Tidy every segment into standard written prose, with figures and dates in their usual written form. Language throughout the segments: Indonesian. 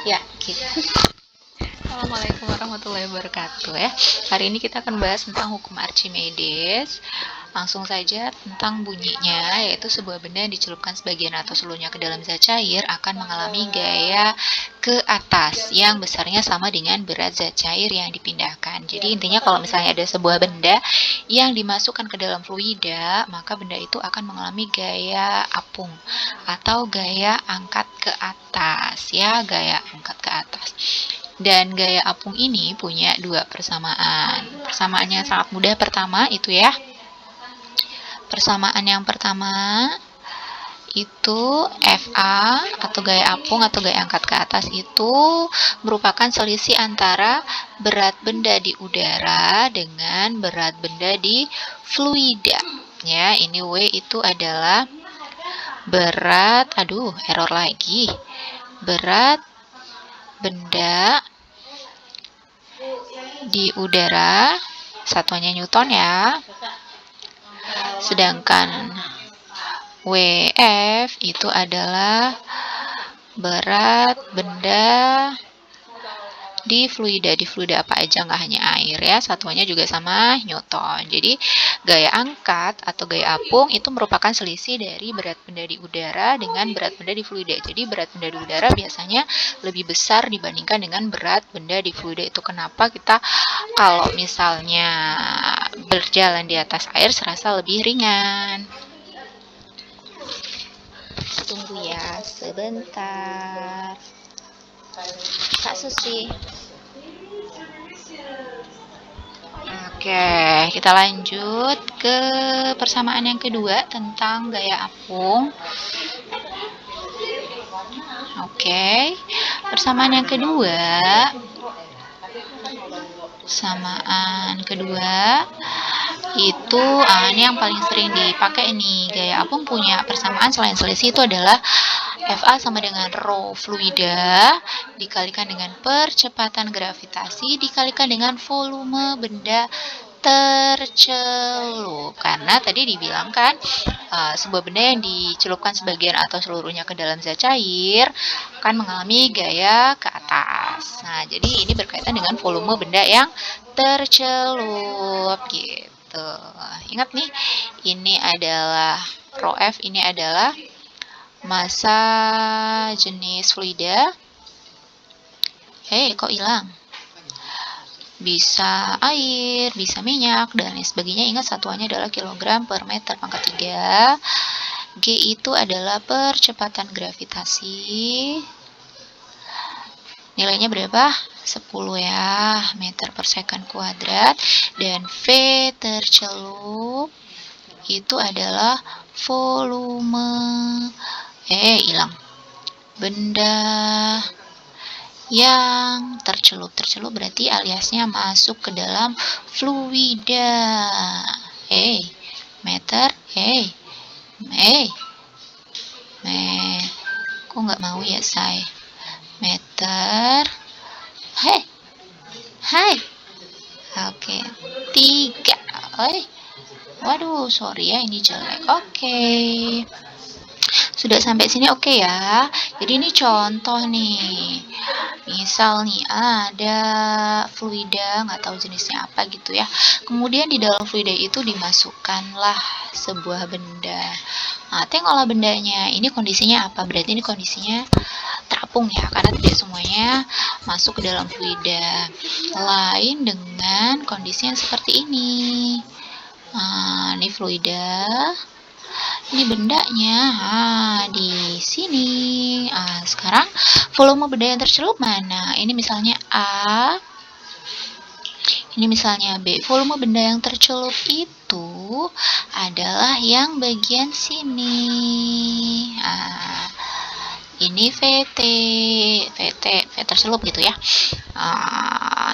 Ya, gitu. Assalamualaikum warahmatullahi wabarakatuh ya. Hari ini kita akan bahas tentang hukum Archimedes. Langsung saja tentang bunyinya, yaitu sebuah benda yang dicelupkan sebagian atau seluruhnya ke dalam zat cair akan mengalami gaya ke atas yang besarnya sama dengan berat zat cair yang dipindahkan. Jadi intinya kalau misalnya ada sebuah benda yang dimasukkan ke dalam fluida, maka benda itu akan mengalami gaya apung atau gaya angkat ke atas ya, gaya angkat ke atas. Dan gaya apung ini punya dua persamaan. Persamaannya sangat mudah. Pertama itu ya, persamaan yang pertama itu FA atau gaya apung atau gaya angkat ke atas itu merupakan selisih antara berat benda di udara dengan berat benda di fluida. Ya, ini W itu adalah berat, error lagi. Berat benda di udara, satuannya Newton ya. Sedangkan WF itu adalah berat benda di fluida. Di fluida apa aja, nggak hanya air ya, satuannya juga sama Newton. Jadi gaya angkat atau gaya apung itu merupakan selisih dari berat benda di udara dengan berat benda di fluida. Jadi berat benda di udara biasanya lebih besar dibandingkan dengan berat benda di fluida. Itu kenapa kita kalau misalnya berjalan di atas air serasa lebih ringan. Tunggu ya sebentar, Kak Susi. Oke, kita lanjut ke persamaan yang kedua tentang gaya apung. Oke, persamaan yang kedua, itu ini yang paling sering dipakai nih. Gaya apung punya persamaan selain selisih itu adalah FA sama dengan rho fluida dikalikan dengan percepatan gravitasi dikalikan dengan volume benda tercelup. Karena tadi dibilang kan sebuah benda yang dicelupkan sebagian atau seluruhnya ke dalam zat cair akan mengalami gaya ke atas. Nah, jadi ini berkaitan dengan volume benda yang tercelup gitu. Ingat nih, ini adalah rho F, ini adalah massa jenis fluida. Kok hilang? Bisa air, bisa minyak, dan lain sebagainya. Ingat satuannya adalah kilogram per meter pangkat 3. G itu adalah percepatan gravitasi. Nilainya berapa? 10 ya, meter per second kuadrat. Dan V tercelup itu adalah volume hilang. Benda yang tercelup berarti aliasnya masuk ke dalam fluida. Meter, kok nggak mau ya say? Meter, oke, 3. Waduh, sorry ya, ini jelek. Oke. Sudah sampai sini oke ya. Jadi ini contoh nih. Misal nih ada fluida, nggak tahu jenisnya apa gitu ya. Kemudian di dalam fluida itu dimasukkanlah sebuah benda. Nah, tengoklah bendanya. Ini kondisinya apa? Berarti ini kondisinya terapung ya, karena tidak semuanya masuk ke dalam fluida. Lain dengan kondisi yang seperti ini. Nah, ini fluida. Ini bendanya di sini. Sekarang volume benda yang tercelup mana? Ini misalnya A, ini misalnya B. Volume benda yang tercelup itu adalah yang bagian sini. Ini VT tercelup gitu ya.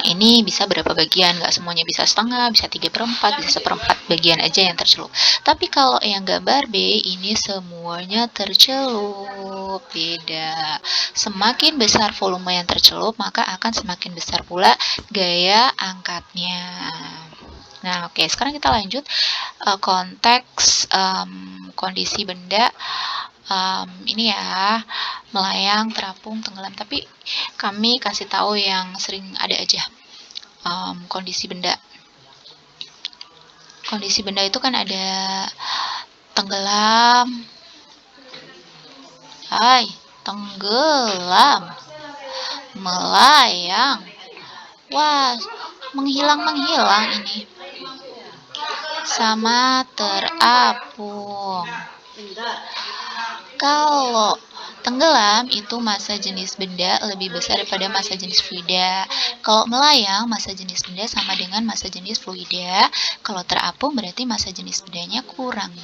Ini bisa berapa bagian? Nggak semuanya bisa setengah, bisa 3/4, bisa 1/4 bagian aja yang tercelup. Tapi kalau yang gambar B, ini semuanya tercelup. Beda. Semakin besar volume yang tercelup, maka akan semakin besar pula gaya angkatnya. Nah, oke, sekarang kita lanjut konteks kondisi benda ini ya, melayang, terapung, tenggelam. Tapi kami kasih tahu yang sering ada aja. Kondisi benda. Kondisi benda itu kan ada tenggelam, tenggelam, melayang. Wah, menghilang ini. Sama terapung. Kalau tenggelam itu massa jenis benda lebih besar daripada massa jenis fluida. Kalau melayang, massa jenis benda sama dengan massa jenis fluida. Kalau terapung berarti massa jenis bendanya kurang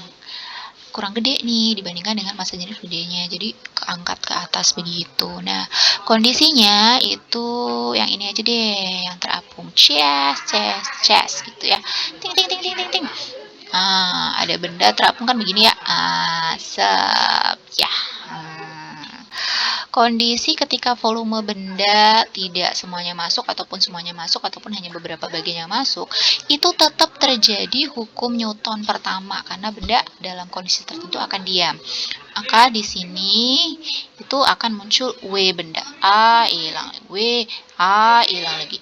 gede nih dibandingkan dengan massa jenis fluidanya. Jadi keangkat ke atas begitu. Nah, kondisinya itu yang ini aja deh, yang terapung. Chest gitu ya. Ting ting ting ting ting ting. Ada benda terapung kan begini ya. Ya. Kondisi ketika volume benda tidak semuanya masuk ataupun semuanya masuk ataupun hanya beberapa bagian yang masuk, itu tetap terjadi hukum Newton pertama karena benda dalam kondisi tertentu akan diam. Maka di sini itu akan muncul W benda. A hilang, W, A hilang lagi.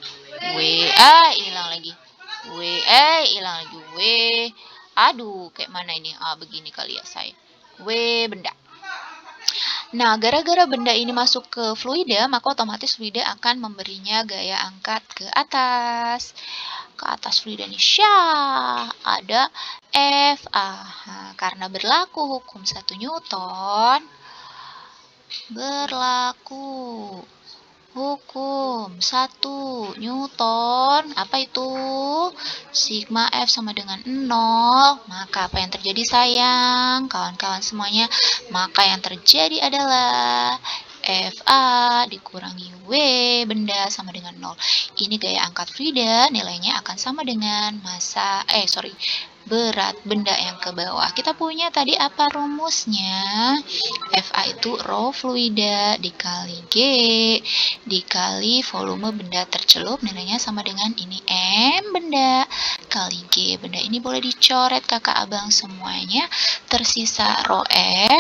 W, A hilang lagi. W, A hilang lagi. W, aduh, kayak mana ini? Begini kali ya saya. W benda. Nah, gara-gara benda ini masuk ke fluida, maka otomatis fluida akan memberinya gaya angkat ke atas. Ke atas fluida nih, ada Fa. Karena berlaku hukum 1 Newton, berlaku hukum 1 Newton, apa itu? Sigma F sama dengan 0. Maka apa yang terjadi sayang? Kawan-kawan semuanya, maka yang terjadi adalah Fa dikurangi W benda sama dengan 0. Ini gaya angkat fluida, nilainya akan sama dengan berat benda yang ke bawah. Kita punya tadi apa rumusnya? Fa itu rho fluida dikali G dikali volume benda tercelup, nilainya sama dengan ini M benda kali G benda. Ini boleh dicoret kakak abang semuanya. Tersisa rho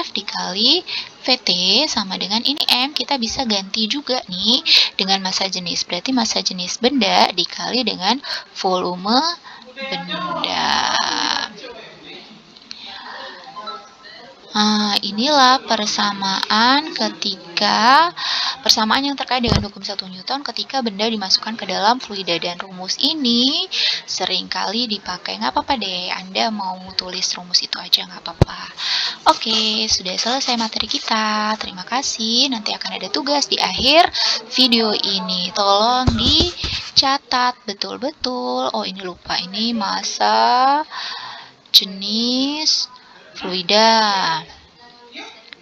F dikali VT sama dengan ini M. Kita bisa ganti juga nih dengan massa jenis. Berarti massa jenis benda dikali dengan volume benda. Inilah persamaan yang terkait dengan hukum 1 Newton ketika benda dimasukkan ke dalam fluida, dan rumus ini seringkali dipakai. Nggak apa-apa deh, Anda mau tulis rumus itu aja nggak apa-apa. Oke, sudah selesai materi kita. Terima kasih. Nanti akan ada tugas di akhir video ini. Tolong dicatat betul-betul. Ini lupa. Ini massa jenis fluida.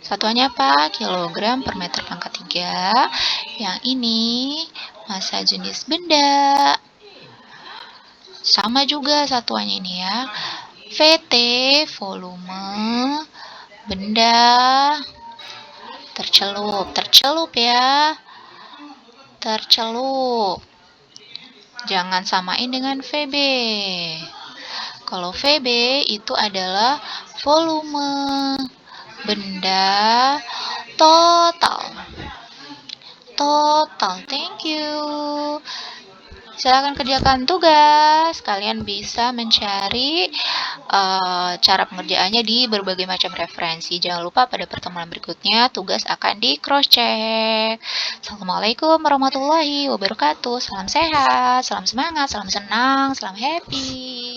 Satuannya apa? Kilogram per meter pangkat 3. Yang ini massa jenis benda. Sama juga satuannya ini ya. VT volume benda tercelup. Tercelup ya. Tercelup. Jangan samain dengan VB. Kalau VB itu adalah volume benda total. Thank you. Silakan kerjakan tugas. Kalian bisa mencari cara pengerjaannya di berbagai macam referensi. Jangan lupa pada pertemuan berikutnya tugas akan di cross check. Assalamualaikum warahmatullahi wabarakatuh. Salam sehat, salam semangat, salam senang, salam happy.